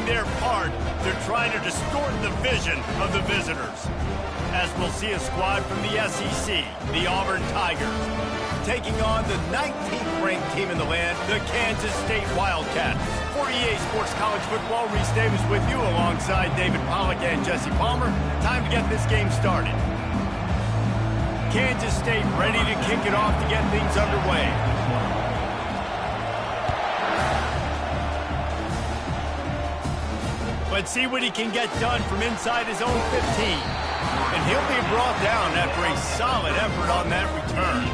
their part, they're trying to distort the vision of the visitors. As we'll see a squad from the SEC, the Auburn Tigers, taking on the 19th-ranked team in the land, the Kansas State Wildcats. For EA Sports College Football, Reese Davis with you alongside David Pollack and Jesse Palmer. Time to get this game started. Kansas State ready to kick it off to get things underway. Let's see what he can get done from inside his own 15. And he'll be brought down after a solid effort on that return.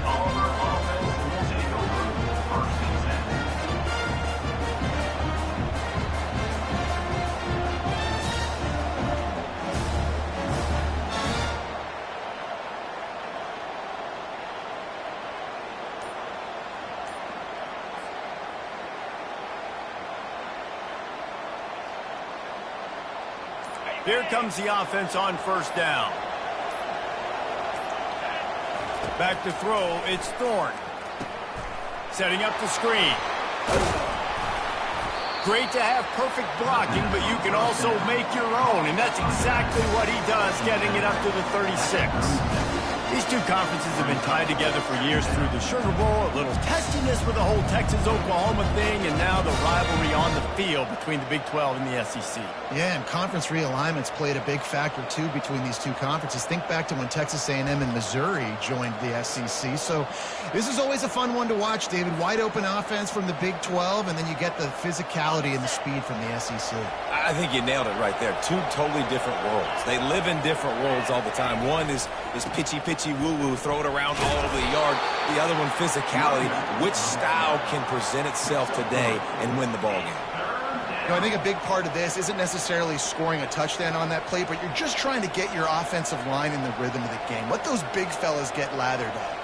Here comes the offense on first down. Back to throw, it's Thorne. Setting up the screen. Great to have perfect blocking, but you can also make your own, and that's exactly what he does, getting it up to the 36. These two conferences have been tied together for years through the Sugar Bowl, a little testiness with the whole Texas-Oklahoma thing, and now the rivalry on the field between the Big 12 and the SEC. Yeah, and conference realignments played a big factor, too, between these two conferences. Think back to when Texas A&M and Missouri joined the SEC. So this is always a fun one to watch, David. Wide-open offense from the Big 12, and then you get the physicality and the speed from the SEC. I think you nailed it right there. Two totally different worlds. They live in different worlds all the time. One is pitchy woo-woo, throw it around all over the yard. The other one, physicality. Which style can present itself today and win the ball game? You know, I think a big part of this isn't necessarily scoring a touchdown on that play, but you're just trying to get your offensive line in the rhythm of the game. Let those big fellas get lathered up.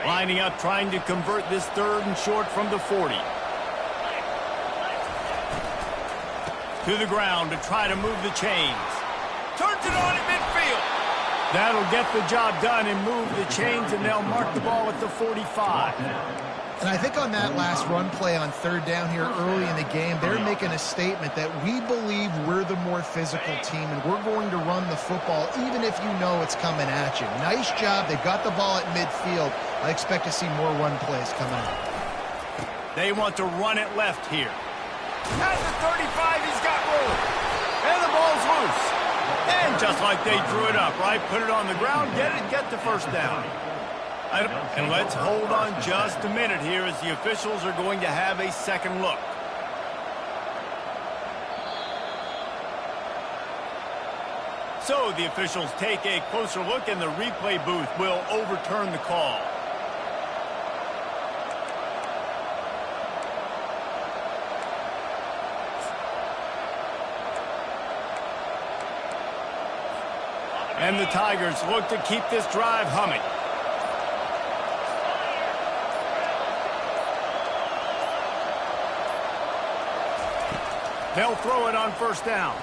Lining up, trying to convert this third and short from the 40. To the ground to try to move the chains. Turns it on in midfield. That'll get the job done and move the chains, and they'll mark the ball at the 45. And I think on that last run play on third down here early in the game, they're making a statement that we believe we're the more physical team and we're going to run the football even if you know it's coming at you. Nice job. They've got the ball at midfield. I expect to see more run plays coming up. They want to run it left here. At the 35, he's got room. And the ball's loose. And just like they drew it up, right? Put it on the ground, get the first down. And let's hold on just a minute here as the officials are going to have a second look. So the officials take a closer look, and the replay booth will overturn the call. And the Tigers look to keep this drive humming. They'll throw it on first down.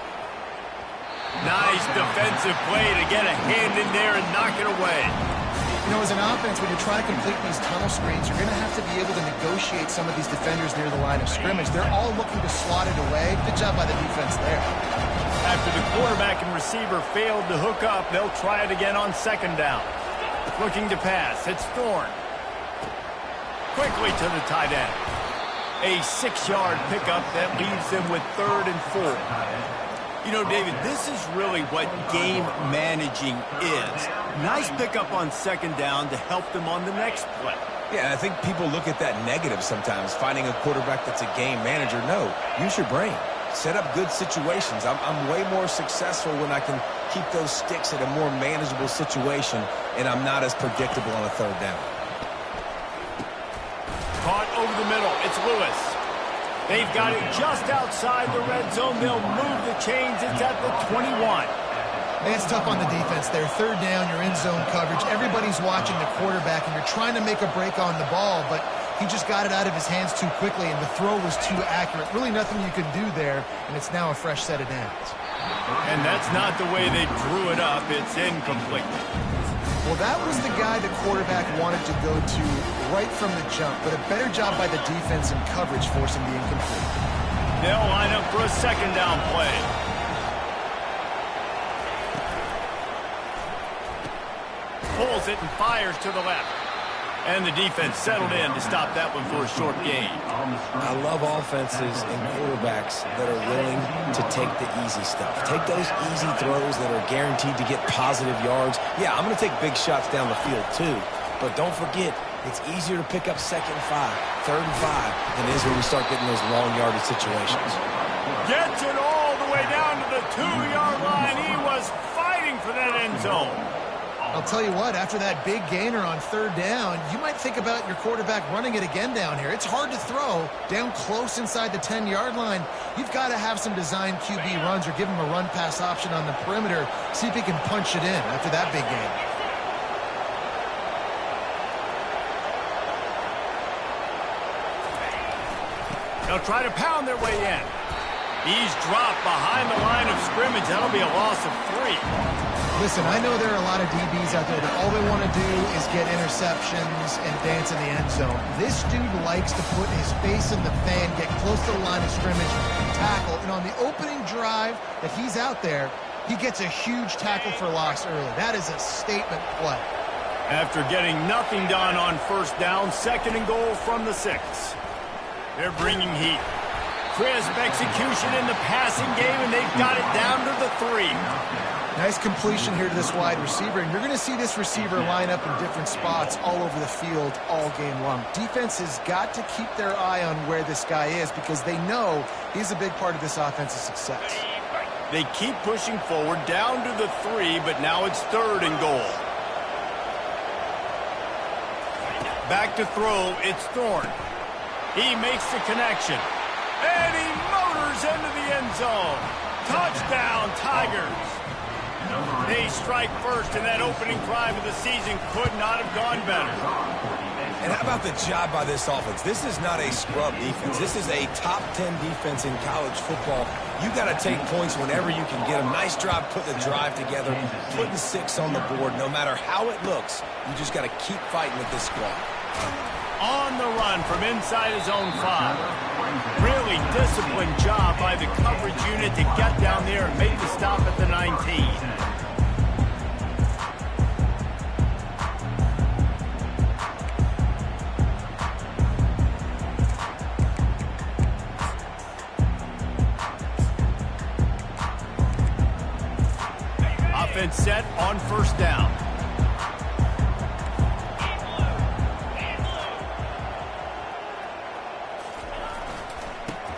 Nice defensive play to get a hand in there and knock it away. You know, as an offense, when you try to complete these tunnel screens, you're going to have to be able to negotiate some of these defenders near the line of scrimmage. They're all looking to slot it away. Good job by the defense there. After the quarterback and receiver failed to hook up, they'll try it again on second down. Looking to pass. It's Thorne. Quickly to the tight end. A 6-yard pickup that leaves them with 3rd and 4. You know, David, this is really what game managing is. Nice pickup on second down to help them on the next play. Yeah, I think people look at that negative sometimes, finding a quarterback that's a game manager. No, use your brain. Set up good situations. I'm way more successful when I can keep those sticks at a more manageable situation, and I'm not as predictable on a third down. Caught over the middle. It's Lewis. They've got it just outside the red zone. They'll move the chains. It's at the 21. And it's tough on the defense there. Third down, you're in zone coverage. Everybody's watching the quarterback, and you're trying to make a break on the ball, but he just got it out of his hands too quickly, and the throw was too accurate. Really nothing you can do there, and it's now a fresh set of downs. And And that's not the way they drew it up. It's incomplete. Well, that was the guy the quarterback wanted to go to right from the jump, but a better job by the defense and coverage forcing the incomplete. They'll line up for a second down play. Pulls it and fires to the left. And the defense settled in to stop that one for a short gain. I love offenses and quarterbacks that are willing to take the easy stuff. Take those easy throws that are guaranteed to get positive yards. Yeah, I'm going to take big shots down the field too. But don't forget, it's easier to pick up 2nd and 5, 3rd and 5 than it is when we start getting those long yardage situations. Gets it all the way down to the 2-yard line. He was fighting for that end zone. I'll tell you what, after that big gainer on 3rd down, you might think about your quarterback running it again down here. It's hard to throw down close inside the 10-yard line. You've got to have some design QB runs or give him a run-pass option on the perimeter. See if he can punch it in after that big gain. They'll try to pound their way in. He's dropped behind the line of scrimmage. That'll be a loss of 3. Listen, I know there are a lot of DBs out there that all they want to do is get interceptions and dance in the end zone. This dude likes to put his face in the fan, get close to the line of scrimmage, tackle. And on the opening drive that he's out there, he gets a huge tackle for loss early. That is a statement play. After getting nothing done on 1st down, 2nd and goal from the 6. They're bringing heat. Crisp execution in the passing game, and they've got it down to the 3. Nice completion here to this wide receiver, and you're going to see this receiver line up in different spots all over the field all game long. Defense has got to keep their eye on where this guy is because they know he's a big part of this offense's success. They keep pushing forward down to the 3, but now it's 3rd and goal. Back to throw, it's Thorne. He makes the connection, and he motors into the end zone. Touchdown, Tigers. They strike first, and that opening drive of the season could not have gone better. And how about the job by this offense? This is not a scrub defense. This is a top 10 defense in college football. You got to take points whenever you can get them. Nice job putting the drive together, putting 6 on the board. No matter how it looks, you just got to keep fighting with this squad. On the run from inside his own 5. Really disciplined job by the coverage unit to get down there and make the stop at the 19. Offense set on 1st down.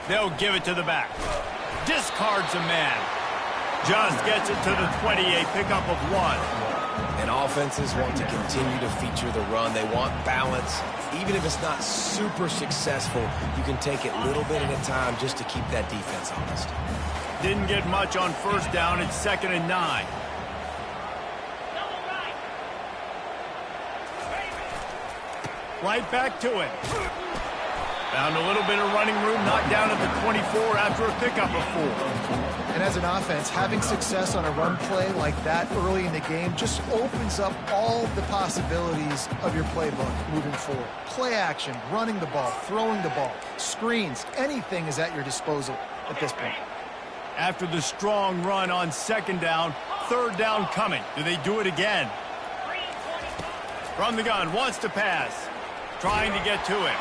They'll give it to the back. Discards a man. Just gets it to the 28, pickup of 1. And offenses want to continue to feature the run. They want balance. Even if it's not super successful, you can take it little bit at a time just to keep that defense honest. Didn't get much on 1st down. It's 2nd and 9. Right back to it. Found a little bit of running room, knocked down at the 24 after a pickup of 4. And as an offense, having success on a run play like that early in the game just opens up all the possibilities of your playbook moving forward. Play action, running the ball, throwing the ball, screens, anything is at your disposal at this point. After the strong run on 2nd down, 3rd down coming. Do they do it again? From the gun, wants to pass. Trying to get to it.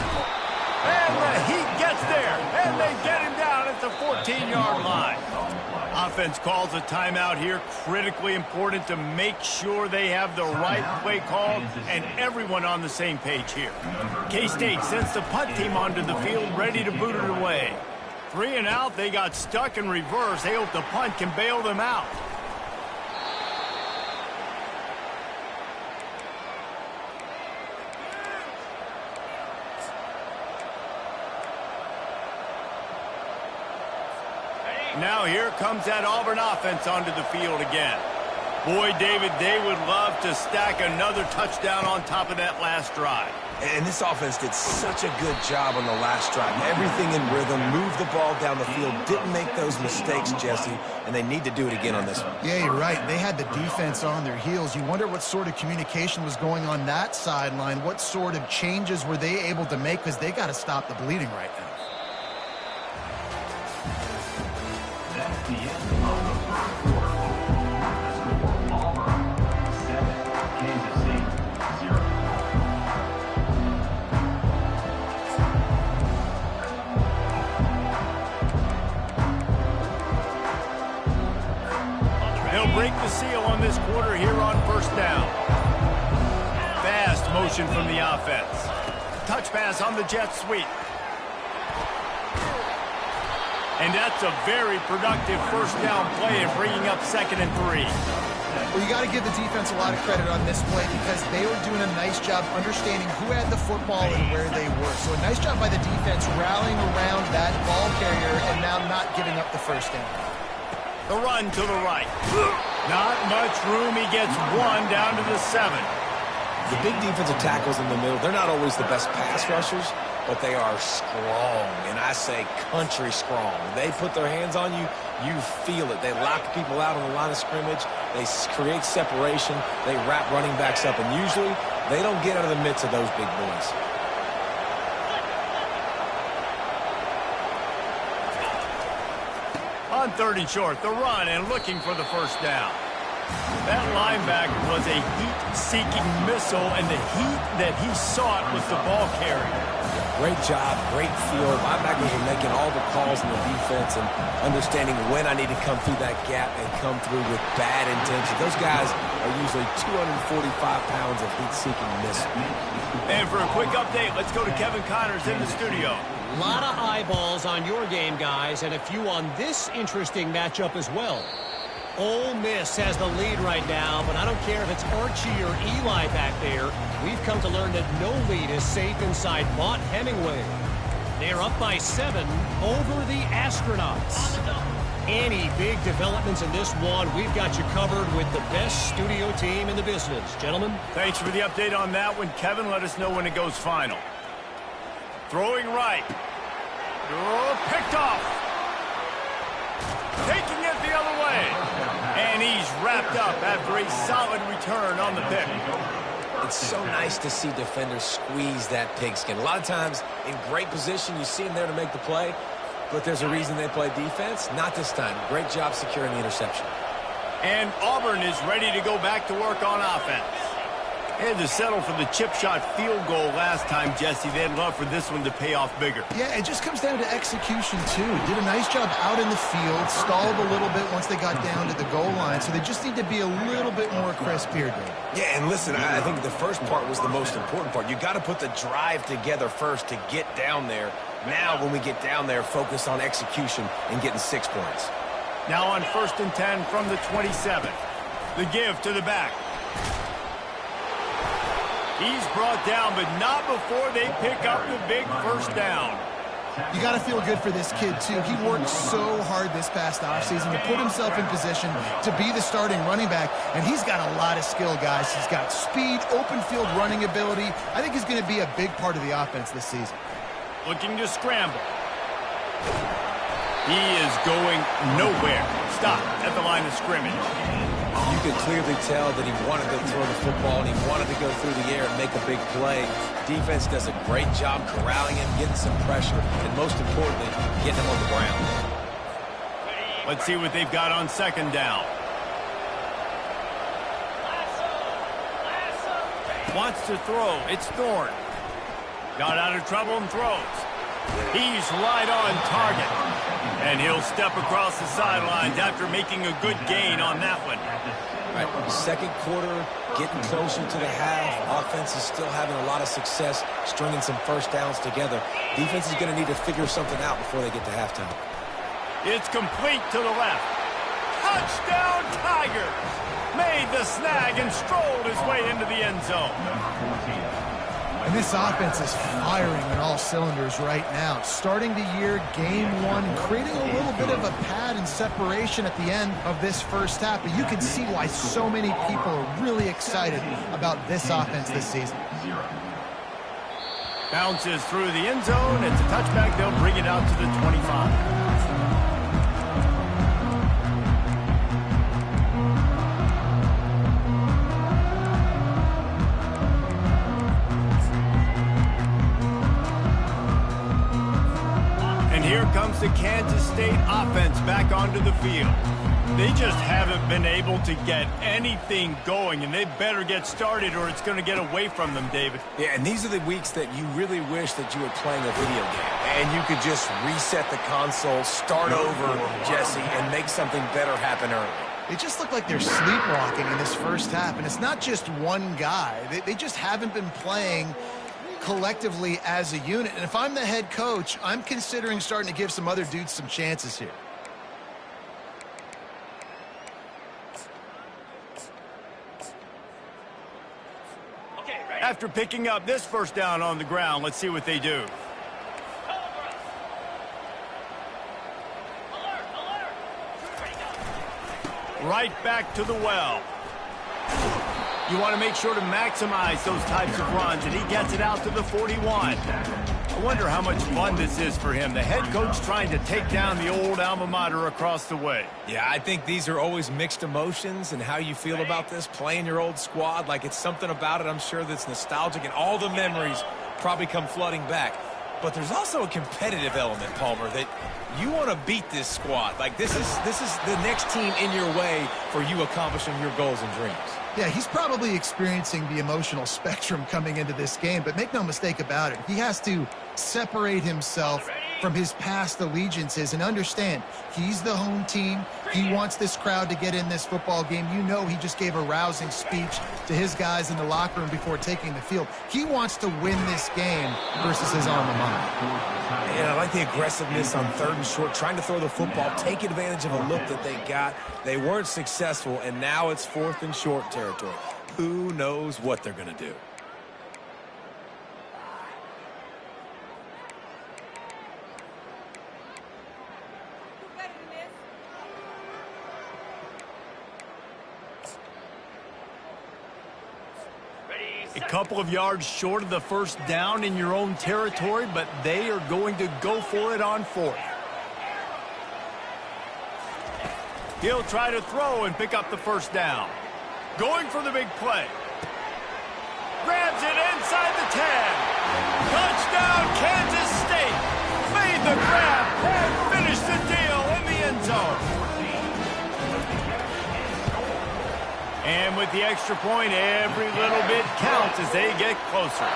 And the Heat gets there, and they get him down at the 14-yard line. Offense calls a timeout here. Critically important to make sure they have the right play call and everyone on the same page here. K-State sends the punt team onto the field, ready to boot it away. 3 and out, they got stuck in reverse. They hope the punt can bail them out. Now here comes that Auburn offense onto the field again. Boy, David, they would love to stack another touchdown on top of that last drive. And this offense did such a good job on the last drive. Everything in rhythm, moved the ball down the field, didn't make those mistakes, Jesse, and they need to do it again on this one. Yeah, you're right. They had the defense on their heels. You wonder what sort of communication was going on that sideline. What sort of changes were they able to make, because they got to stop the bleeding right now. That's the end of the first quarter. Auburn 7, Kansas State 0. They'll break the seal on this quarter here on first down. Fast motion from the offense. Touch pass on the jet sweep. And that's a very productive first down play and bringing up 2nd and 3. Well, you got to give the defense a lot of credit on this play, because they were doing a nice job understanding who had the football and where they were. So a nice job by the defense rallying around that ball carrier and now not giving up the first down. The run to the right. Not much room. He gets one down to the 7. The big defensive tackles in the middle, they're not always the best pass rushers, but they are strong, and I say country strong. They put their hands on you, you feel it. They lock people out on the line of scrimmage. They create separation. They wrap running backs up, and usually they don't get out of the midst of those big boys. On 3rd and short, the run and looking for the first down. That linebacker was a heat-seeking missile, and the heat that he sought was the ball carrier. Great job, great feel. Linebackers are making all the calls in the defense and understanding when I need to come through that gap and come through with bad intention. Those guys are usually 245 pounds of heat-seeking missile. And for a quick update, let's go to Kevin Connors in the studio. A lot of eyeballs on your game, guys, and a few on this interesting matchup as well. Ole Miss has the lead right now, but I don't care if it's Archie or Eli back there. We've come to learn that no lead is safe inside Mott Hemingway. They're up by 7 over the Astronauts. Any big developments in this one, we've got you covered with the best studio team in the business. Gentlemen. Thanks for the update on that one, Kevin. Let us know when it goes final. Throwing right. Oh, picked off. Taking it the other way. And he's wrapped up after a solid return on the pick. It's so nice to see defenders squeeze that pigskin. A lot of times in great position, you see them there to make the play, but there's a reason they play defense. Not this time. Great job securing the interception. And Auburn is ready to go back to work on offense. They had to settle for the chip shot field goal last time, Jesse. They'd love for this one to pay off bigger. Yeah, it just comes down to execution, too. Did a nice job out in the field, stalled a little bit once they got down to the goal line, so they just need to be a little bit more crisp here, Dave. Yeah, and listen, I think the first part was the most important part. You got to put the drive together first to get down there. Now, when we get down there, focus on execution and getting 6 points. Now on 1st and 10 from the 27. The give to the back. He's brought down, but not before they pick up the big first down. You got to feel good for this kid, too. He worked so hard this past offseason to put himself in position to be the starting running back, and he's got a lot of skill, guys. He's got speed, open field running ability. I think he's going to be a big part of the offense this season. Looking to scramble. He is going nowhere. Stop at the line of scrimmage. You could clearly tell that he wanted to throw the football and he wanted to go through the air and make a big play. Defense does a great job corralling him, getting some pressure, and most importantly, getting him on the ground. Let's see what they've got on 2nd down. Wants to throw. It's Thorne. Got out of trouble and throws. He's right on target. And he'll step across the sidelines after making a good gain on that one. All right, second quarter, getting closer to the half. Offense is still having a lot of success stringing some first downs together. Defense is going to need to figure something out before they get to halftime. It's complete to the left. Touchdown, Tigers! Made the snag and strolled his way into the end zone. And this offense is firing on all cylinders right now. Starting the year, game 1, creating a little bit of a pad and separation at the end of this first half. But you can see why so many people are really excited about this offense this season. Bounces through the end zone. It's a touchback. They'll bring it out to the 25. And here comes the Kansas State offense back onto the field. They just haven't been able to get anything going, and they better get started or it's going to get away from them, David. Yeah, and these are the weeks that you really wish that you were playing a video game and you could just reset the console, start over, Jesse, and make something better happen early. They just look like they're sleepwalking in this first half, and it's not just one guy. They just haven't been playing collectively as a unit. And if I'm the head coach, I'm considering starting to give some other dudes some chances here. After picking up this first down on the ground, let's see what they do. Right back to the well. You want to make sure to maximize those types of runs, and he gets it out to the 41. I wonder how much fun this is for him. The head coach trying to take down the old alma mater across the way. Yeah, I think these are always mixed emotions and how you feel about this, playing your old squad. Like, it's something about it, I'm sure, that's nostalgic, and all the memories probably come flooding back. But there's also a competitive element, Palmer, that you want to beat this squad. Like, this is the next team in your way for you accomplishing your goals and dreams. Yeah, he's probably experiencing the emotional spectrum coming into this game, but make no mistake about it. He has to separate himself from his past allegiances and understand he's the home team. He wants this crowd to get in this football game. You know, he just gave a rousing speech to his guys in the locker room before taking the field. He wants to win this game versus his alma mater. And I like the aggressiveness on 3rd and short, trying to throw the football, take advantage of a look that they got. They weren't successful, and now it's 4th and short territory. Who knows what they're going to do? A couple of yards short of the first down in your own territory, but they are going to go for it on 4th. He'll try to throw and pick up the first down. Going for the big play. Grabs it inside the 10. Touchdown, Kansas State. Made the grab and finished the deal in the end zone. And with the extra point, every little bit counts as they get closer.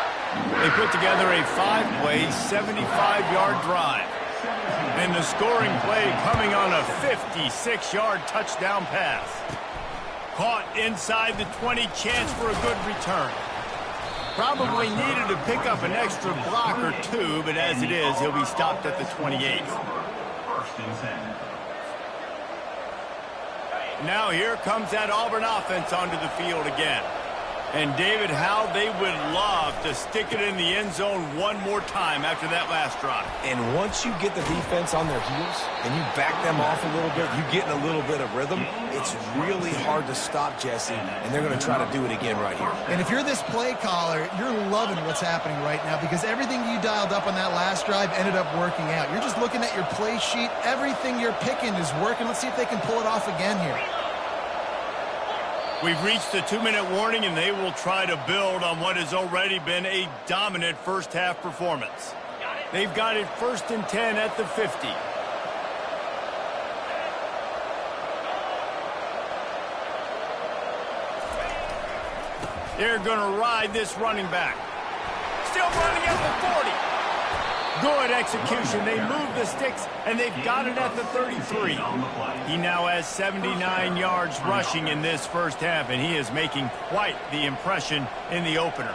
They put together a 5-play, 75-yard drive. And the scoring play coming on a 56-yard touchdown pass. Caught inside the 20, chance for a good return. Probably needed to pick up an extra block or two, but as it is, he'll be stopped at the 28. Now here comes that Auburn offense onto the field again. And David, how they would love to stick it in the end zone one more time after that last drive. And once you get the defense on their heels and you back them off a little bit, you get in a little bit of rhythm, it's really hard to stop, Jesse, and they're going to try to do it again right here. And if you're this play caller, you're loving what's happening right now because everything you dialed up on that last drive ended up working out. You're just looking at your play sheet. Everything you're picking is working. Let's see if they can pull it off again here. We've reached the 2-minute warning, and they will try to build on what has already been a dominant first-half performance. They've got it 1st and 10 at the 50. They're going to ride this running back. Still running at the 40. Good execution. They move the sticks, and they've got it at the 33. He now has 79 yards rushing in this first half, and he is making quite the impression in the opener.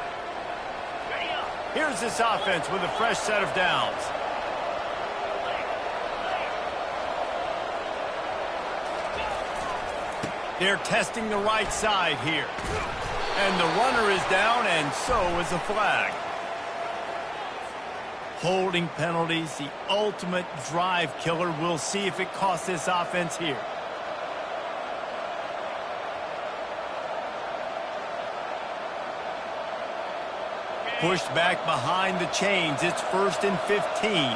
Here's this offense with a fresh set of downs. They're testing the right side here. And the runner is down, and so is the flag. Holding penalties, the ultimate drive killer. We'll see if it costs this offense here. Pushed back behind the chains. It's 1st and 15.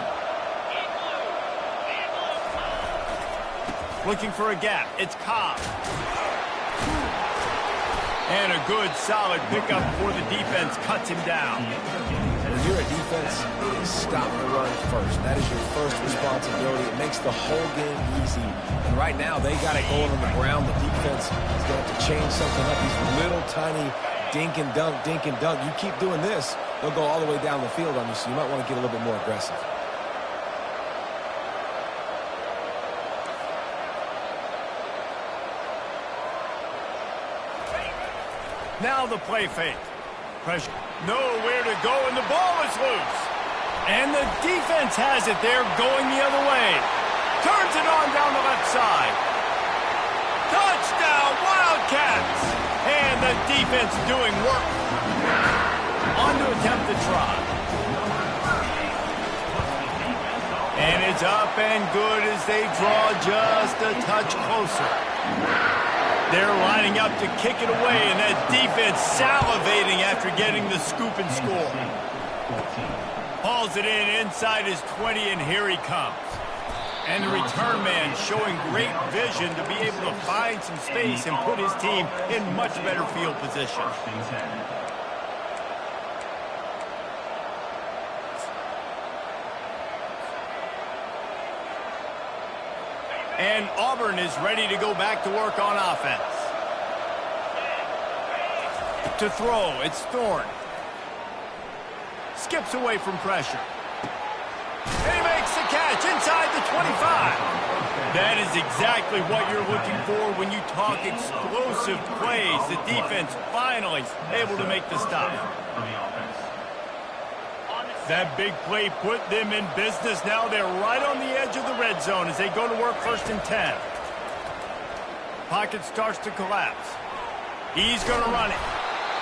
Looking for a gap. It's Cobb. And a good, solid pickup before the defense cuts him down. When you're a defense, stop the run first. That is your first responsibility. It makes the whole game easy. And right now, they got it going on the ground. The defense is going to have to change something up. These little tiny dink and dunk, dink and dunk. You keep doing this, they'll go all the way down the field on you, so you might want to get a little bit more aggressive. Now the play fake. Pressure. Nowhere to go, and the ball is loose. And the defense has it there, going the other way. Turns it on down the left side. Touchdown, Wildcats! And the defense doing work. On to attempt the try. And it's up and good as they draw just a touch closer. They're lining up to kick it away, and that defense salivating after getting the scoop and score. Hauls it in inside his 20, and here he comes. And the return man showing great vision to be able to find some space and put his team in much better field position. And Auburn is ready to go back to work on offense. To throw, it's Thorne. Skips away from pressure. And he makes the catch inside the 25. That is exactly what you're looking for when you talk explosive plays. The defense finally able to make the stop. That big play put them in business. Now they're right on the edge of the red zone as they go to work 1st and 10. Pocket starts to collapse. He's going to run it.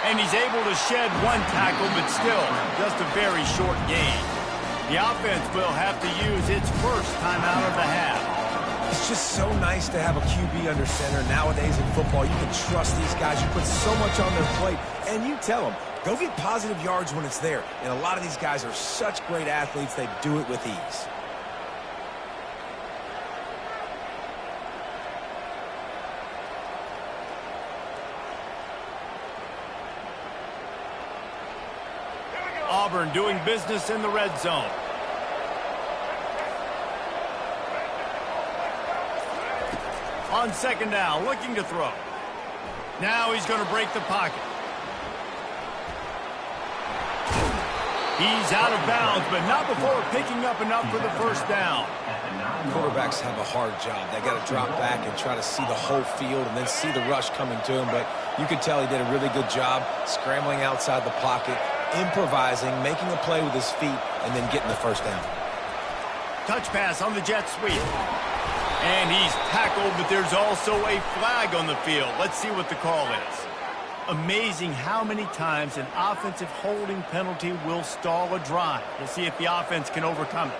And he's able to shed one tackle, but still just a very short gain. The offense will have to use its first timeout of the half. It's just so nice to have a QB under center. Nowadays in football, you can trust these guys. You put so much on their plate, and you tell them, go get positive yards when it's there. And a lot of these guys are such great athletes, they do it with ease. Auburn doing business in the red zone. On 2nd down, looking to throw. Now he's going to break the pocket. He's out of bounds, but not before picking up enough for the 1st down. Quarterbacks have a hard job. They got to drop back and try to see the whole field and then see the rush coming to him. But you could tell he did a really good job scrambling outside the pocket, improvising, making a play with his feet, and then getting the 1st down. Touch pass on the jet sweep. And he's tackled, but there's also a flag on the field. Let's see what the call is. Amazing how many times an offensive holding penalty will stall a drive. We'll see if the offense can overcome it.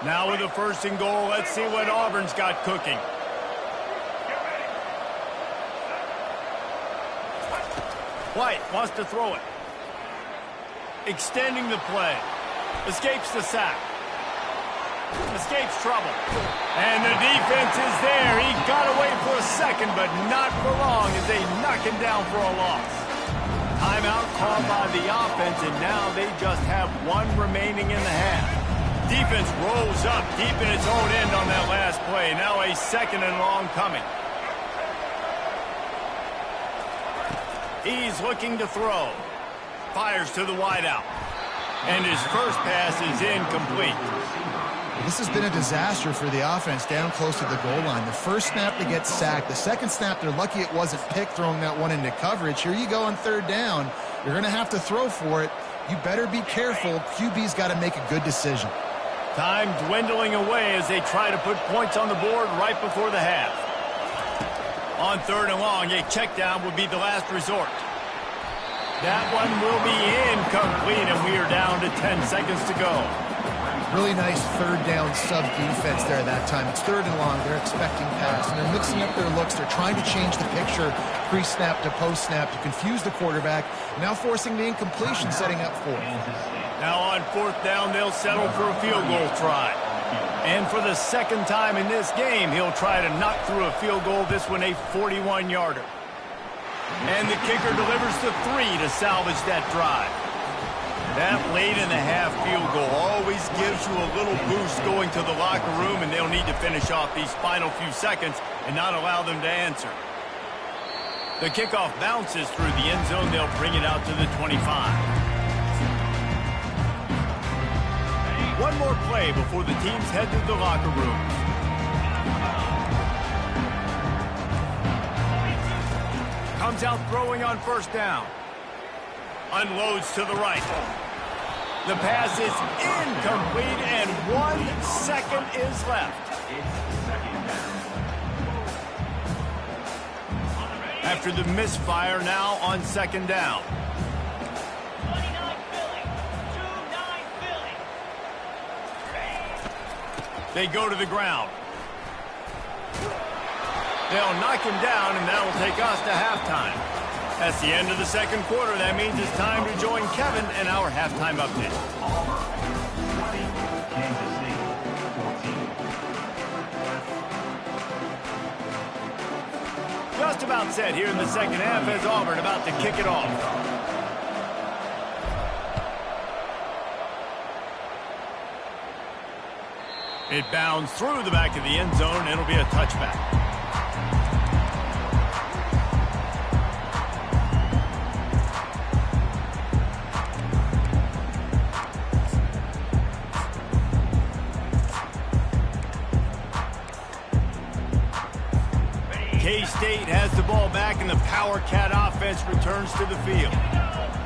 Now with a 1st and goal, let's see what Auburn's got cooking. White wants to throw it. Extending the play. Escapes the sack. Escapes trouble. And the defense is there. He got away for a second, but not for long as they knock him down for a loss. Timeout called by the offense, and now they just have one remaining in the half. Defense rolls up deep in its own end on that last play. Now a 2nd and long coming. He's looking to throw. Fires to the wideout. And his first pass is incomplete. This has been a disaster for the offense down close to the goal line. The 1st snap they get sacked. The 2nd snap, they're lucky it wasn't picked throwing that one into coverage. Here you go on 3rd down. You're going to have to throw for it. You better be careful. QB's got to make a good decision. Time dwindling away as they try to put points on the board right before the half. On 3rd and long, a check down would be the last resort. That one will be incomplete, and we are down to 10 seconds to go. Really nice third down sub defense there that time. It's third and long. They're expecting pass, and they're mixing up their looks. They're trying to change the picture pre-snap to post-snap to confuse the quarterback, now forcing the incompletion, setting up fourth. Now on fourth down, they'll settle for a field goal try. And for the second time in this game, he'll try to knock through a field goal, this one a 41-yarder. And the kicker delivers the 3 to salvage that drive. That late-in-the-half field goal always gives you a little boost going to the locker room, and they'll need to finish off these final few seconds and not allow them to answer. The kickoff bounces through the end zone. They'll bring it out to the 25. One more play before the teams head to the locker room. Comes out throwing on first down. Unloads to the right. The pass is incomplete, and 1 second is left. After the misfire, now on second down. They go to the ground. They'll knock him down, and that will take us to halftime. That's the end of the second quarter. That means it's time to join Kevin and our halftime update. Auburn 20, Kansas City 14. Just about set here in the second half as Auburn about to kick it off. It bounds through the back of the end zone. It'll be a touchback. K-State has the ball back, and the Power Cat offense returns to the field.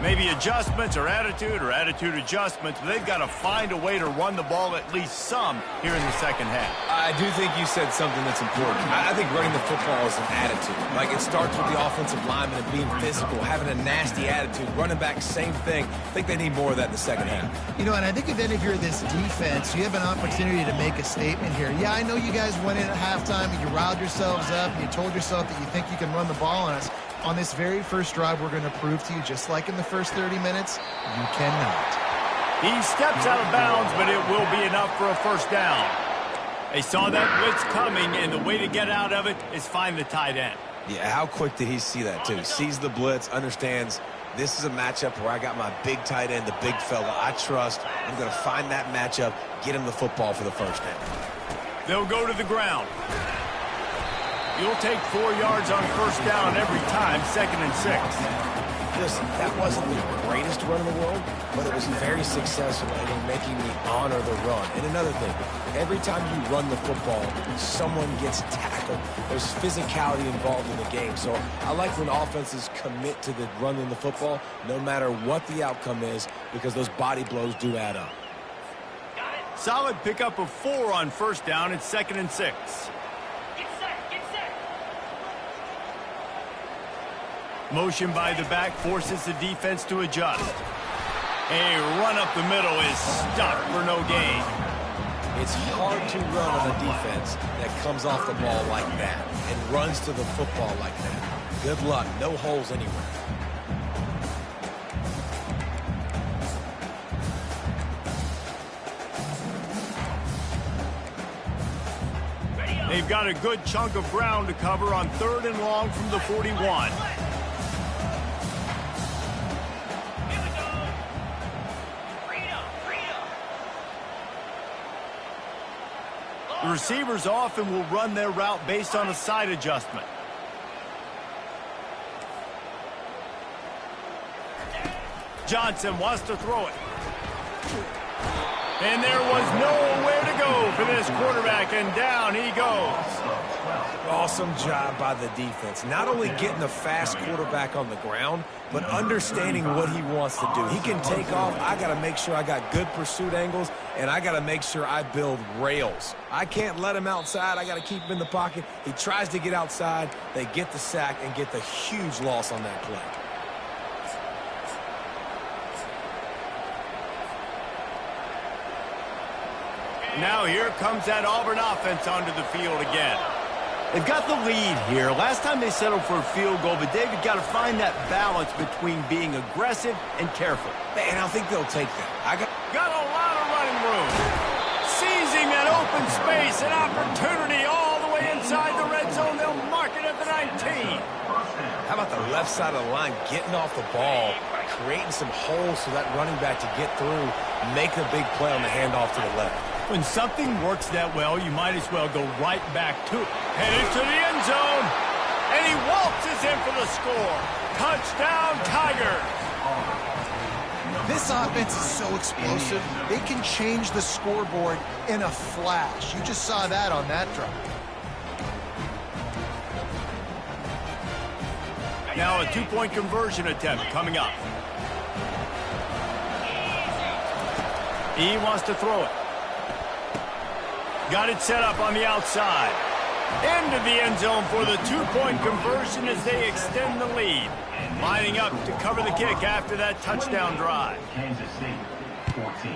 Maybe adjustments or attitude adjustments, but they've got to find a way to run the ball at least some here in the second half. I do think you said something that's important. I think running the football is an attitude. Like, it starts with the offensive lineman and being physical, having a nasty attitude. Running back, same thing. I think they need more of that in the second half. You know, and I think if you're this defense, you have an opportunity to make a statement here. Yeah, I know you guys went in at halftime and you riled yourselves up and you told yourself that you think you can run the ball on us. On this very first drive, we're going to prove to you, just like in the first 30 minutes, you cannot. He steps out of bounds, but it will be enough for a first down. They saw that blitz coming, and the way to get out of it is find the tight end. Yeah, how quick did he see that, too? Sees the blitz, understands this is a matchup where I got my big tight end, the big fella I trust. I'm going to find that matchup, get him the football for the first down. They'll go to the ground. You'll take 4 yards on first down every time, 2nd and 6. Listen, that wasn't the greatest run in the world, but it was very successful in making me honor the run. And another thing, every time you run the football, someone gets tackled. There's physicality involved in the game. So I like when offenses commit to the running the football, no matter what the outcome is, because those body blows do add up. Solid pickup of 4 on first down. It's 2nd and 6. Motion by the back forces the defense to adjust. A run up the middle is stopped for no gain. It's hard to run on a defense that comes off the ball like that and runs to the football like that. Good luck. No holes anywhere. They've got a good chunk of ground to cover on 3rd and long from the 41. The receivers often will run their route based on a side adjustment. Johnson wants to throw it. And there was nowhere to go for this quarterback, and down he goes. Awesome job by the defense. Not only getting the fast quarterback on the ground, but understanding what he wants to do. He can take off. I got to make sure I got good pursuit angles, and I got to make sure I build rails. I can't let him outside. I got to keep him in the pocket. He tries to get outside. They get the sack and get the huge loss on that play. Now here comes that Auburn offense onto the field again. They've got the lead here. Last time they settled for a field goal, but David got to find that balance between being aggressive and careful. Man, I think they'll take that. Got a lot of running room. Seizing that open space, an opportunity all the way inside the red zone. They'll mark it at the 19. How about the left side of the line getting off the ball, creating some holes for that running back to get through, make a big play on the handoff to the left. When something works that well, you might as well go right back to it. Headed to the end zone, and he waltzes in for the score. Touchdown, Tigers. This offense is so explosive, they can change the scoreboard in a flash. You just saw that on that drive. Now a two-point conversion attempt coming up. He wants to throw it. Got it set up on the outside. Into the end zone for the two-point conversion as they extend the lead. Lining up to cover the kick after that touchdown drive. Kansas City, 14.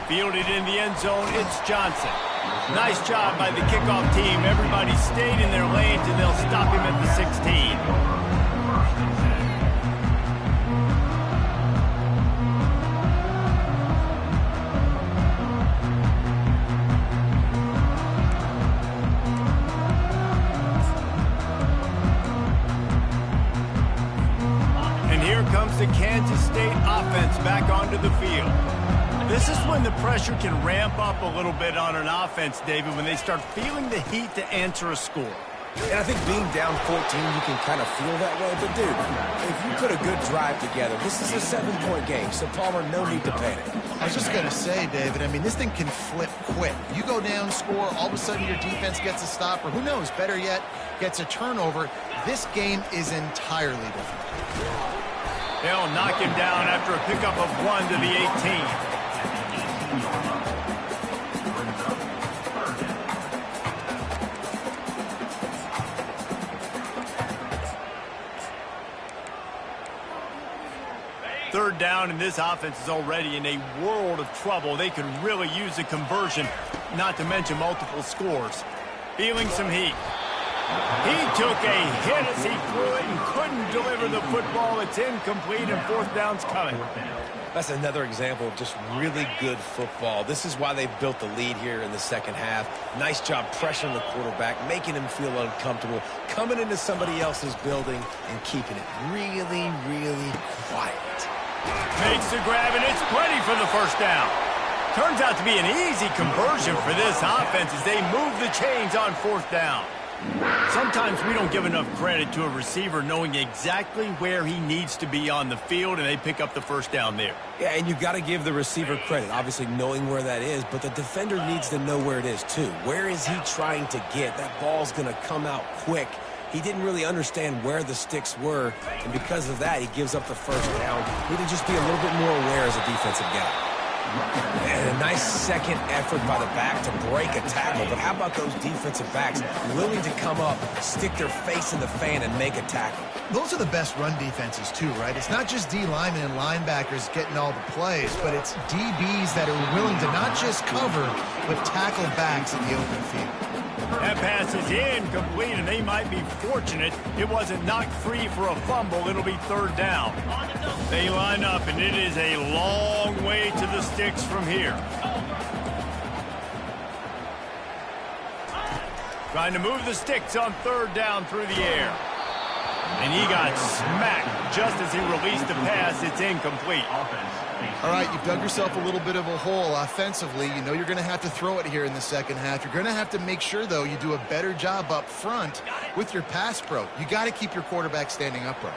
Fielded in the end zone, it's Johnson. Nice job by the kickoff team. Everybody stayed in their lanes, and they'll stop him at the 16. The Kansas State offense back onto the field. This is when the pressure can ramp up a little bit on an offense, David, when they start feeling the heat to answer a score. And I think being down 14, you can kind of feel that way. But, dude, if you put a good drive together, this is a 7-point game, so, Palmer, no need to panic. I was just going to say, David, I mean, this thing can flip quick. You go down, score, all of a sudden your defense gets a stop, or who knows, better yet, gets a turnover. This game is entirely different. They'll knock him down after a pickup of 1 to the 18. Third down, and this offense is already in a world of trouble. They could really use a conversion, not to mention multiple scores. Feeling some heat. He took a hit as he threw it and couldn't deliver the football. It's incomplete, and fourth down's coming. That's another example of just really good football. This is why they built the lead here in the second half. Nice job pressuring the quarterback, making him feel uncomfortable, coming into somebody else's building and keeping it really, really quiet. Makes the grab, and it's plenty for the first down. Turns out to be an easy conversion for this offense as they move the chains on fourth down. Sometimes we don't give enough credit to a receiver knowing exactly where he needs to be on the field, and they pick up the first down there. Yeah, and you've got to give the receiver credit, obviously knowing where that is, but the defender needs to know where it is too. Where is he trying to get? That ball's going to come out quick. He didn't really understand where the sticks were, and because of that, he gives up the first down. Need to just be a little bit more aware as a defensive guy. And a nice second effort by the back to break a tackle. But how about those defensive backs willing to come up, stick their face in the fan, and make a tackle? Those are the best run defenses, too, right? It's not just D linemen and linebackers getting all the plays, but it's DBs that are willing to not just cover, but tackle backs in the open field. That pass is incomplete, and they might be fortunate it wasn't knocked free for a fumble. It'll be third down. They line up, and it is a long way to the sticks from here. Trying to move the sticks on third down through the air. And he got smacked just as he released the pass. It's incomplete. All right, you've dug yourself a little bit of a hole offensively. You know you're going to have to throw it here in the second half. You're going to have to make sure, though, you do a better job up front with your pass pro. You got to keep your quarterback standing upright.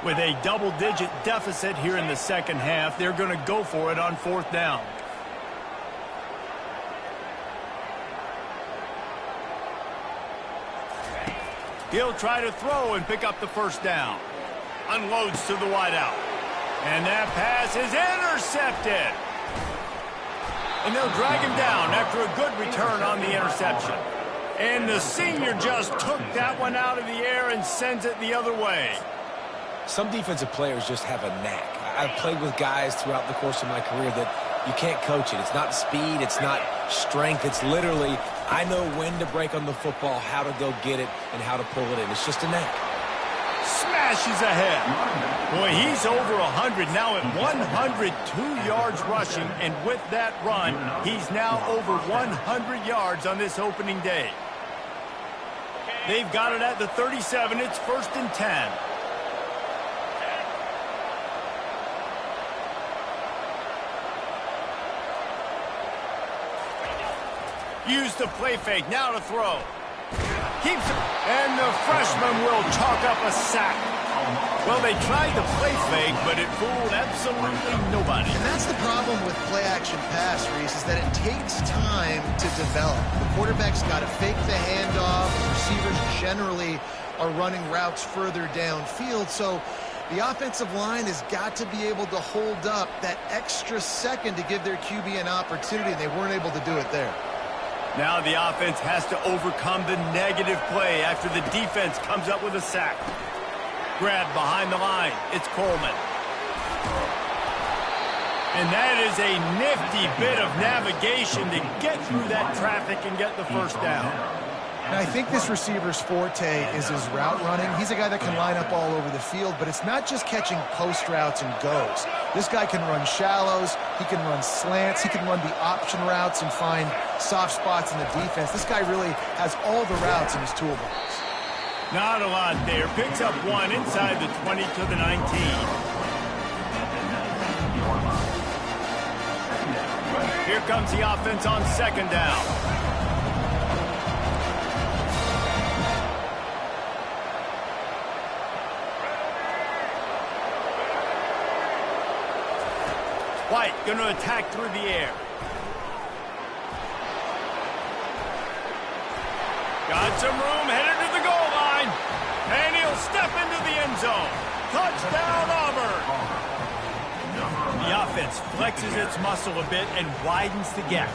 With a double-digit deficit here in the second half, they're going to go for it on fourth down. He'll try to throw and pick up the first down. Unloads to the wideout. And that pass is intercepted. And they'll drag him down after a good return on the interception. And the senior just took that one out of the air and sends it the other way. Some defensive players just have a knack. I've played with guys throughout the course of my career that you can't coach it. It's not speed. It's not strength. It's literally, I know when to break on the football, how to go get it, and how to pull it in. It's just a knack. Smashes ahead. Boy, he's over 100 now at 102 yards rushing, and with that run, he's now over 100 yards on this opening day. They've got it at the 37. It's 1st and 10. Use the play fake. Now to throw. Keeps it. And the freshman will chalk up a sack. Well, they tried the play fake, but it fooled absolutely nobody. And that's the problem with play-action pass, Reese, is that it takes time to develop. The quarterback's got to fake the handoff. Receivers generally are running routes further downfield, so the offensive line has got to be able to hold up that extra second to give their QB an opportunity, and they weren't able to do it there. Now the offense has to overcome the negative play after the defense comes up with a sack. Grab behind the line. It's Coleman. And that is a nifty bit of navigation to get through that traffic and get the first down. And I think this receiver's forte is his route running. He's a guy that can line up all over the field, but it's not just catching post routes and goes. This guy can run shallows, he can run slants, he can run the option routes and find soft spots in the defense. This guy really has all the routes in his toolbox. Not a lot there. Picks up one inside the 20 to the 19. Here comes the offense on 2nd down. White going to attack through the air. Got some room, headed to the goal line. And he'll step into the end zone. Touchdown, Auburn. The offense flexes its muscle a bit and widens the gap.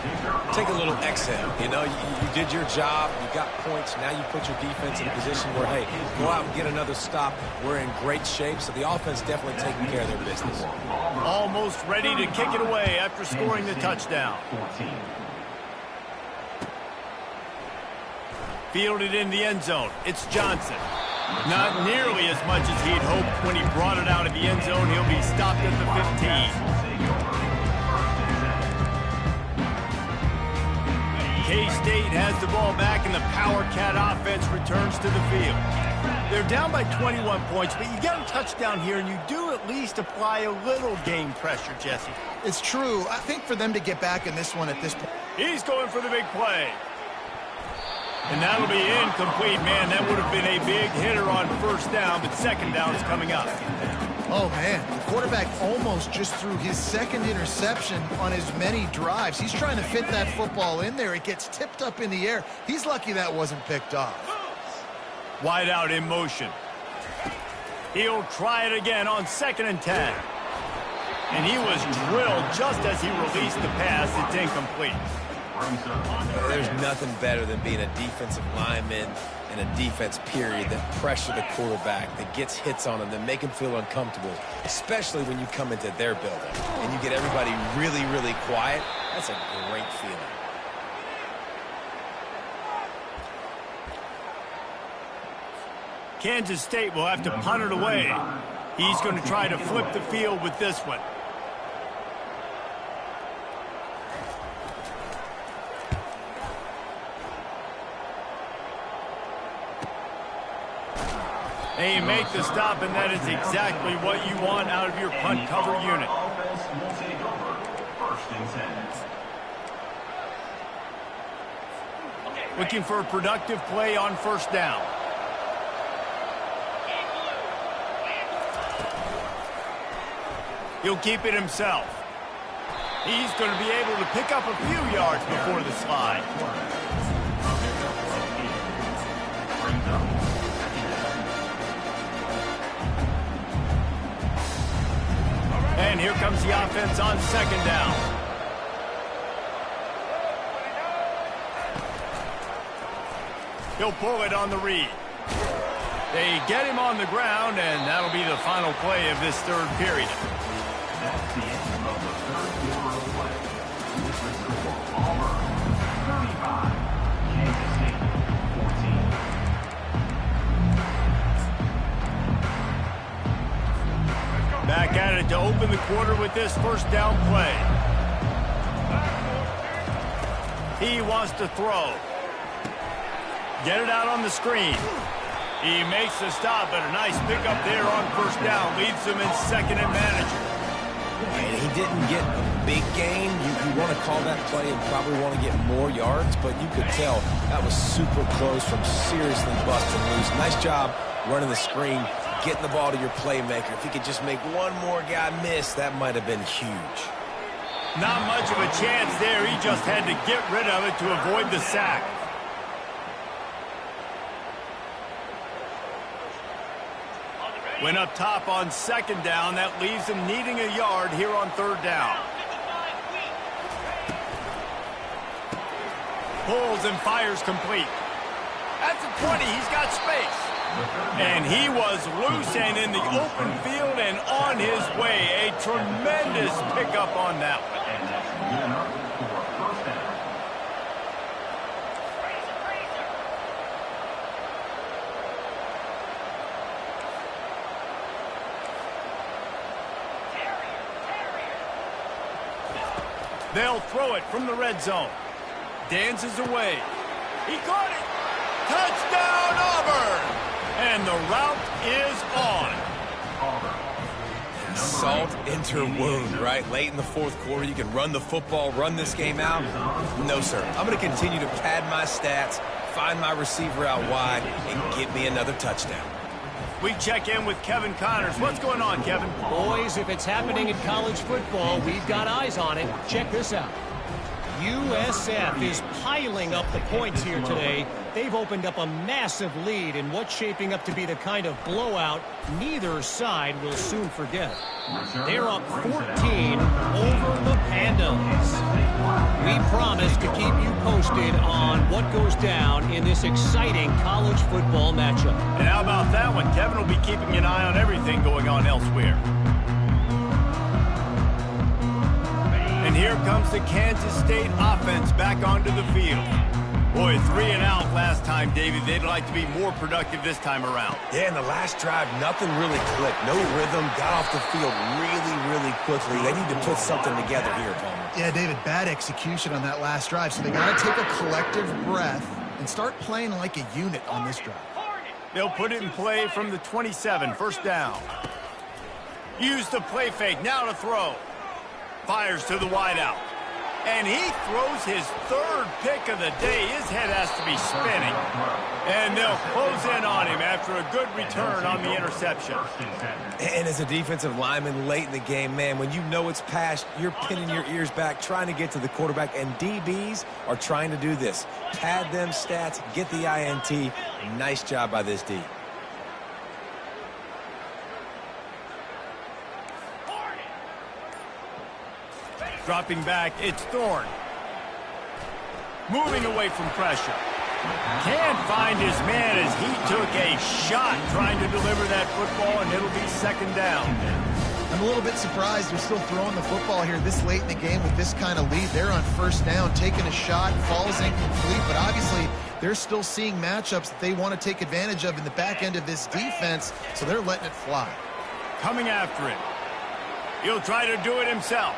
Take a little exhale. You know, you did your job. You got points. Now you put your defense in a position where, hey, go out and get another stop. We're in great shape, so the offense definitely taking care of their business. Almost ready to kick it away after scoring the touchdown. Fielded in the end zone. It's Johnson. Not nearly as much as he'd hoped when he brought it out of the end zone. He'll be stopped at the 15. K-State has the ball back, and the Power Cat offense returns to the field. They're down by 21 points, but you get a touchdown here, and you do at least apply a little game pressure, Jesse. It's true. I think for them to get back in this one at this point. He's going for the big play. And that'll be incomplete. Man, that would have been a big hitter on 1st down, but 2nd down is coming up. Oh, man, the quarterback almost just threw his 2nd interception on as many drives. He's trying to fit that football in there. It gets tipped up in the air. He's lucky that wasn't picked off. Wide out in motion. He'll try it again on 2nd and 10. And he was drilled just as he released the pass. It's incomplete. There's nothing better than being a defensive lineman and a defense period that pressure the quarterback, that gets hits on him, that make him feel uncomfortable, especially when you come into their building and you get everybody really, really quiet. That's a great feeling. Kansas State will have to punt it away. He's going to try to flip the field with this one. And you make the stop, and that is exactly what you want out of your punt cover unit. Looking for a productive play on 1st down. He'll keep it himself. He's going to be able to pick up a few yards before the slide. And here comes the offense on 2nd down. He'll pull it on the read. They get him on the ground, and that'll be the final play of this third period. That's the end of the third quarter of play. With the score, Auburn 35, Kansas State 14. Back at it to open the quarter with this first down play. He wants to throw. Get it out on the screen. He makes the stop, but a nice pickup there on first down. Leads them in second and manager. And he didn't get a big gain. You want to call that play and probably want to get more yards, but you could tell that was super close from seriously busting loose. Nice job running the screen, getting the ball to your playmaker. If he could just make one more guy miss, that might have been huge. Not much of a chance there. He just had to get rid of it to avoid the sack. Went up top on second down. That leaves him needing a yard here on third down. Pulls and fires complete. At the 20, he's got space. And he was loose and in the open field and on his way. A tremendous pickup on that one. And that's good enough for a first down. They'll throw it from the red zone. Dances away. He caught it. Touchdown, Auburn! And the route is on. Salt into wound, right? Late in the fourth quarter, you can run the football, run this game out. No, sir. I'm going to continue to pad my stats, find my receiver out wide, and get me another touchdown. We check in with Kevin Connors. What's going on, Kevin? Boys, if it's happening in college football, we've got eyes on it. Check this out. USF is piling up the points here today. They've opened up a massive lead in what's shaping up to be the kind of blowout neither side will soon forget. They're up 14 over the Pandas. We promise to keep you posted on what goes down in this exciting college football matchup. And how about that one? Kevin will be keeping an eye on everything going on elsewhere. And here comes the Kansas State offense back onto the field. Boy, 3 and out last time, Davey. They'd like to be more productive this time around. Yeah, in the last drive, nothing really clicked. No rhythm, got off the field really quickly. They need to put something together here, Palmer. Yeah, David, bad execution on that last drive. So they got to take a collective breath and start playing like a unit on this drive. They'll put it in play from the 27, first down. Use the play fake, now to throw. Fires to the wideout. And he throws his third pick of the day. His head has to be spinning. And they'll close in on him after a good return on the interception. And as a defensive lineman late in the game, man, when you know it's past, you're pinning your ears back, trying to get to the quarterback. And DBs are trying to do this. Pad them stats, get the INT. Nice job by this D. Dropping back, it's Thorne. Moving away from pressure. Can't find his man as he took a shot trying to deliver that football, and it'll be second down. I'm a little bit surprised they're still throwing the football here this late in the game with this kind of lead. They're on first down, taking a shot, falls incomplete, but obviously they're still seeing matchups that they want to take advantage of in the back end of this defense, so they're letting it fly. Coming after it. He'll try to do it himself.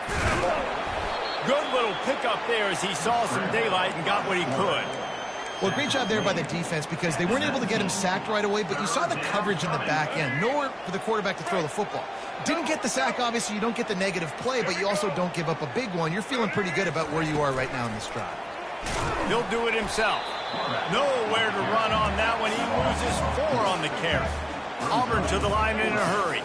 Good little pickup there as he saw some daylight and got what he could. Well, great job there by the defense because they weren't able to get him sacked right away, but you saw the coverage in the back end. Nowhere for the quarterback to throw the football. Didn't get the sack, obviously. You don't get the negative play, but you also don't give up a big one. You're feeling pretty good about where you are right now in this drive. He'll do it himself. Nowhere to run on that one. He loses 4 on the carry. Auburn to the line in a hurry.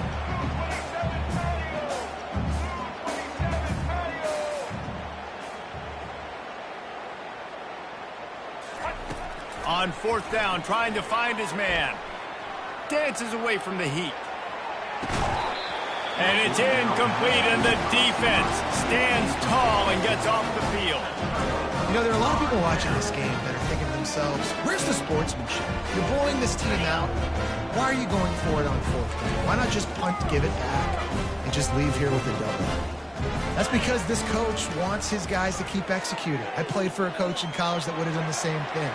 On fourth down, trying to find his man. Dances away from the heat. And it's incomplete, and the defense stands tall and gets off the field. You know, there are a lot of people watching this game that are thinking to themselves, where's the sportsmanship? You're blowing this team out. Why are you going for it on 4th down? Why not just punt, give it back, and just leave here with a double? That's because this coach wants his guys to keep executing. I played for a coach in college that would have done the same thing.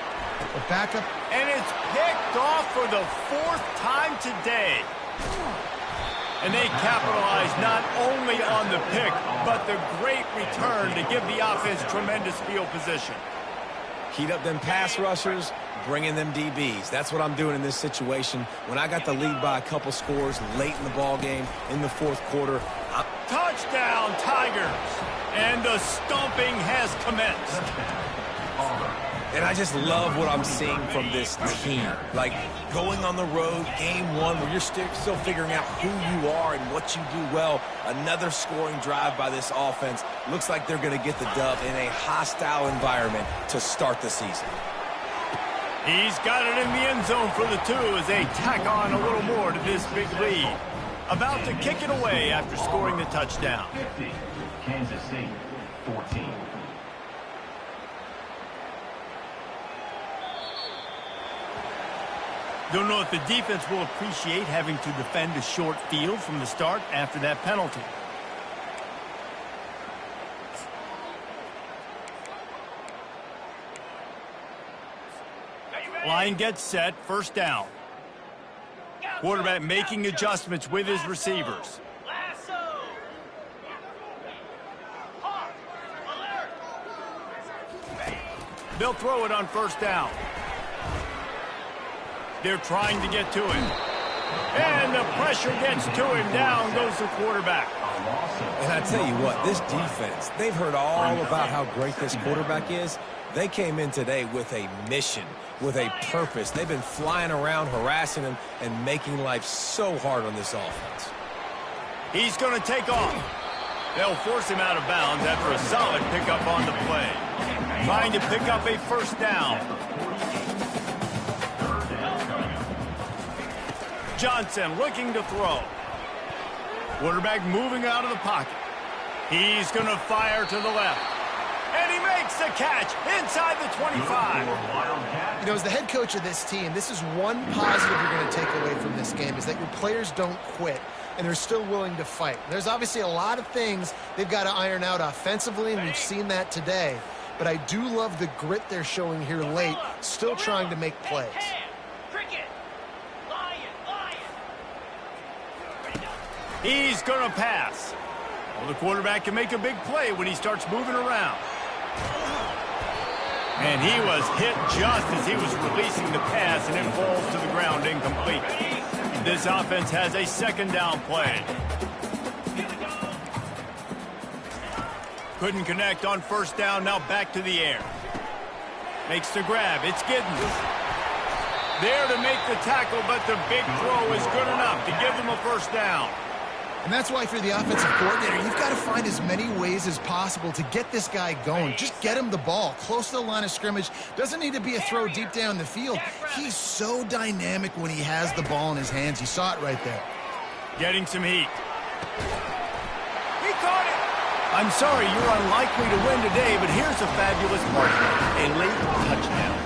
But back up. And it's picked off for the 4th time today. And they capitalize not only on the pick, but the great return to give the offense tremendous field position. Heat up them pass rushers, bring in them DBs. That's what I'm doing in this situation. When I got the lead by a couple scores late in the ball game, in the 4th quarter. Touchdown, Tigers! And the stomping has commenced. And I just love what I'm seeing from this team. Like, going on the road, game 1, where you're still figuring out who you are and what you do well. Another scoring drive by this offense. Looks like they're going to get the dub in a hostile environment to start the season. He's got it in the end zone for the 2 as they tack on a little more to this big lead. About to kick it away after scoring the touchdown. 50, Kansas State, 14. Don't know if the defense will appreciate having to defend a short field from the start after that penalty. Line gets set, 1st down. Quarterback making adjustments with his receivers. They'll throw it on 1st down. They're trying to get to him. And the pressure gets to him. Down goes the quarterback. And I tell you what, this defense, they've heard all about how great this quarterback is. They came in today with a mission, with a purpose. They've been flying around, harassing him, and making life so hard on this offense. He's going to take off. They'll force him out of bounds after a solid pickup on the play. Trying to pick up a 1st down. Johnson looking to throw. Quarterback moving out of the pocket. He's going to fire to the left. And he makes the catch inside the 25. You know, as the head coach of this team, this is one positive you're going to take away from this game, is that your players don't quit, and they're still willing to fight. There's obviously a lot of things they've got to iron out offensively, and we've seen that today. But I do love the grit they're showing here late, still trying to make plays. He's going to pass. Well, the quarterback can make a big play when he starts moving around. And he was hit just as he was releasing the pass, and it falls to the ground incomplete. This offense has a 2nd down play. Couldn't connect on 1st down, now back to the air. Makes the grab, it's Giddens. There to make the tackle, but the big throw is good enough to give them a 1st down. And that's why, for the offensive coordinator, you've got to find as many ways as possible to get this guy going. Just get him the ball close to the line of scrimmage. Doesn't need to be a throw deep down the field. He's so dynamic when he has the ball in his hands. You saw it right there. Getting some heat. He caught it. I'm sorry, you're unlikely to win today, but here's a fabulous part. A late touchdown.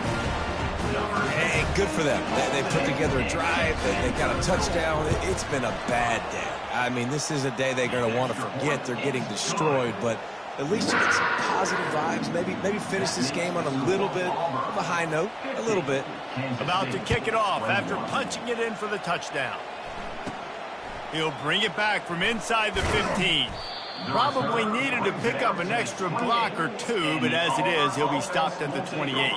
Hey, good for them. They put together a drive. They got a touchdown. It's been a bad day. I mean, this is a day they're going to want to forget. They're getting destroyed, but at least you get some positive vibes. Maybe finish this game on a little bit of a high note. A little bit. About to kick it off after punching it in for the touchdown. He'll bring it back from inside the 15. Probably needed to pick up an extra block or 2, but as it is, he'll be stopped at the 28.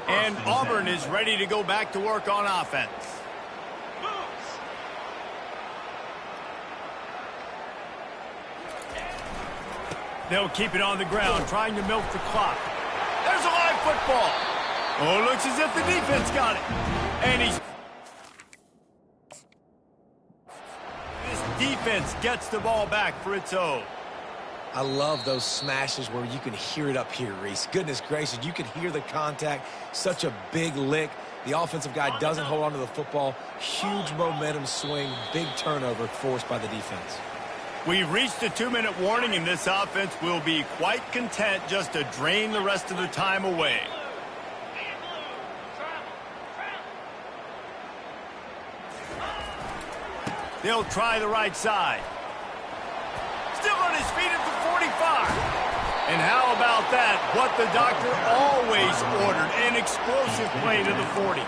And Auburn is ready to go back to work on offense. They'll keep it on the ground, trying to milk the clock. There's a live football. Oh, looks as if the defense got it. And this defense gets the ball back for its own. I love those smashes where you can hear it up here, Reese. Goodness gracious, you can hear the contact. Such a big lick. The offensive guy doesn't hold on to the football. Huge momentum swing, big turnover forced by the defense. We've reached a 2-minute warning, and this offense will be quite content just to drain the rest of the time away. They'll try the right side. Still on his feet at the 45. And how about that? What the doctor always ordered, an explosive play to the 40.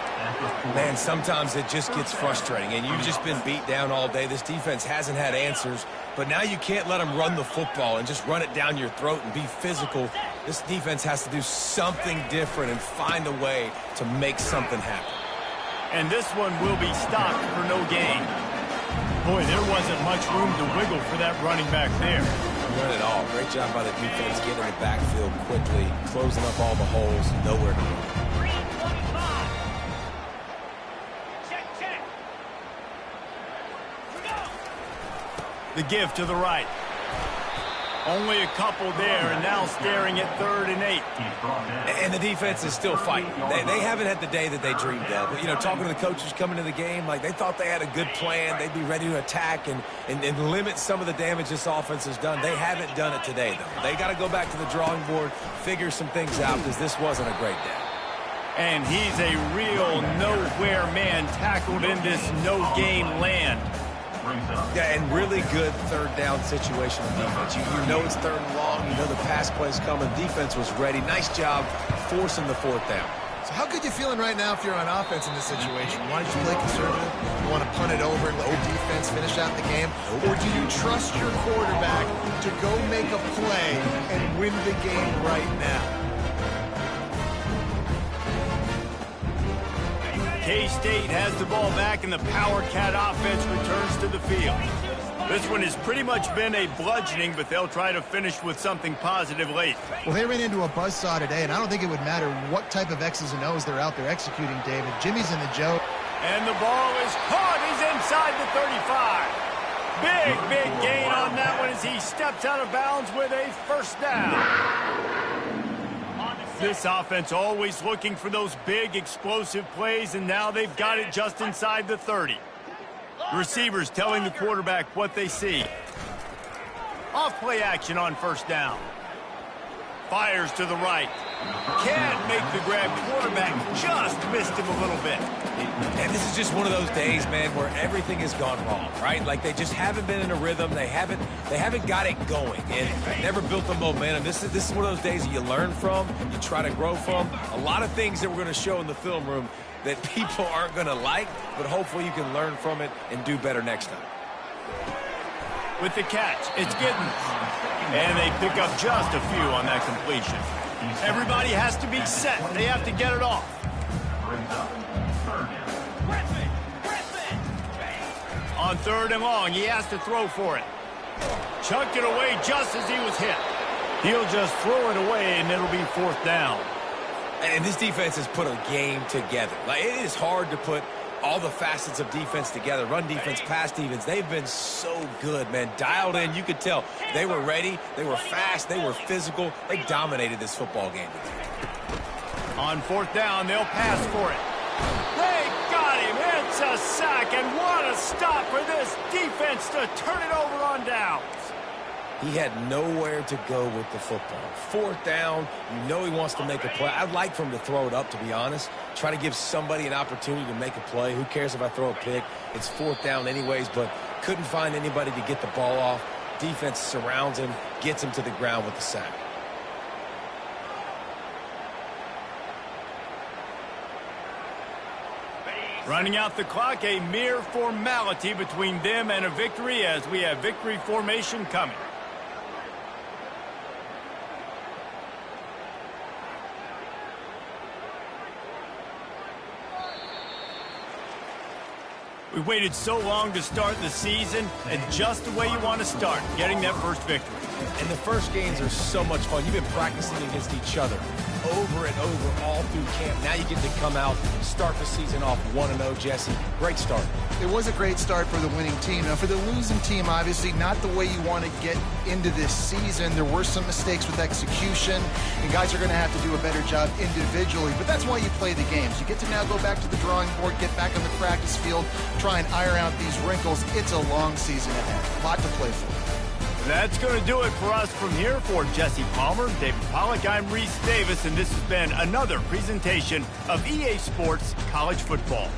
Man, sometimes it just gets frustrating, and you've just been beat down all day. This defense hasn't had answers, but now you can't let them run the football and just run it down your throat and be physical. This defense has to do something different and find a way to make something happen. And this one will be stopped for no gain. Boy, there wasn't much room to wiggle for that running back there. Run it all. Great job by the defense getting in the backfield quickly, closing up all the holes, nowhere to run. The give to the right. Only a couple there, and now staring at 3rd and 8. And the defense is still fighting. They haven't had the day that they dreamed of. But, you know, talking to the coaches coming to the game, like they thought they had a good plan. They'd be ready to attack and limit some of the damage this offense has done. They haven't done it today, though. They got to go back to the drawing board, figure some things out, because this wasn't a great day. And he's a real nowhere man tackled in this no-game land. Yeah, and really good 3rd down situation on defense. You know it's 3rd and long. You know the pass play's coming. Defense was ready. Nice job forcing the 4th down. So how good you feeling right now if you're on offense in this situation? You want to just play conservative? You want to punt it over and let your defense finish out the game? Or do you trust your quarterback to go make a play and win the game right now? K-State has the ball back, and the Power Cat offense returns to the field. This one has pretty much been a bludgeoning, but they'll try to finish with something positive late. Well, they ran into a buzzsaw today, and I don't think it would matter what type of X's and O's they're out there executing, David. Jimmy's in the joke. And the ball is caught. He's inside the 35. Big gain on that one as he steps out of bounds with a 1st down. This offense always looking for those big, explosive plays, and now they've got it just inside the 30. The receivers telling the quarterback what they see. Off play action on 1st down. Fires to the right. Can't make the grab. Quarterback just missed him a little bit. And this is just one of those days, man, where everything has gone wrong, right? Like they just haven't been in a rhythm. They haven't got it going and never built the momentum. This is one of those days that you learn from, you try to grow from. A lot of things that we're going to show in the film room that people aren't going to like, but hopefully you can learn from it and do better next time. With the catch, it's Giddens. And they pick up just a few on that completion. Everybody has to be set. They have to get it off. On 3rd and long, he has to throw for it. Chucked it away just as he was hit. He'll just throw it away, and it'll be 4th down. And this defense has put a game together. Like, it is hard to put all the facets of defense together. Run defense, pass defense. They've been so good, man. Dialed in. You could tell they were ready. They were fast. They were physical. They dominated this football game. On 4th down, they'll pass for it. They got him. It's a sack, and what a stop for this defense to turn it over on downs. He had nowhere to go with the football. 4th down, you know he wants to make a play. I'd like for him to throw it up, to be honest. Try to give somebody an opportunity to make a play. Who cares if I throw a pick? It's 4th down anyways, but couldn't find anybody to get the ball off. Defense surrounds him, gets him to the ground with the sack. Running out the clock, a mere formality between them and a victory as we have victory formation coming. We waited so long to start the season, and just the way you want to start, getting that first victory. And the first games are so much fun. You've been practicing against each other over and over all through camp. Now you get to come out, start the season off 1-0, Jesse. Great start. It was a great start for the winning team. Now, for the losing team, obviously not the way you want to get into this season. There were some mistakes with execution, and guys are going to have to do a better job individually. But that's why you play the games. You get to now go back to the drawing board, get back on the practice field, try and iron out these wrinkles. It's a long season ahead. A lot to play for. That's going to do it for us from here. For Jesse Palmer, David Pollack, I'm Reese Davis, and this has been another presentation of EA Sports College Football.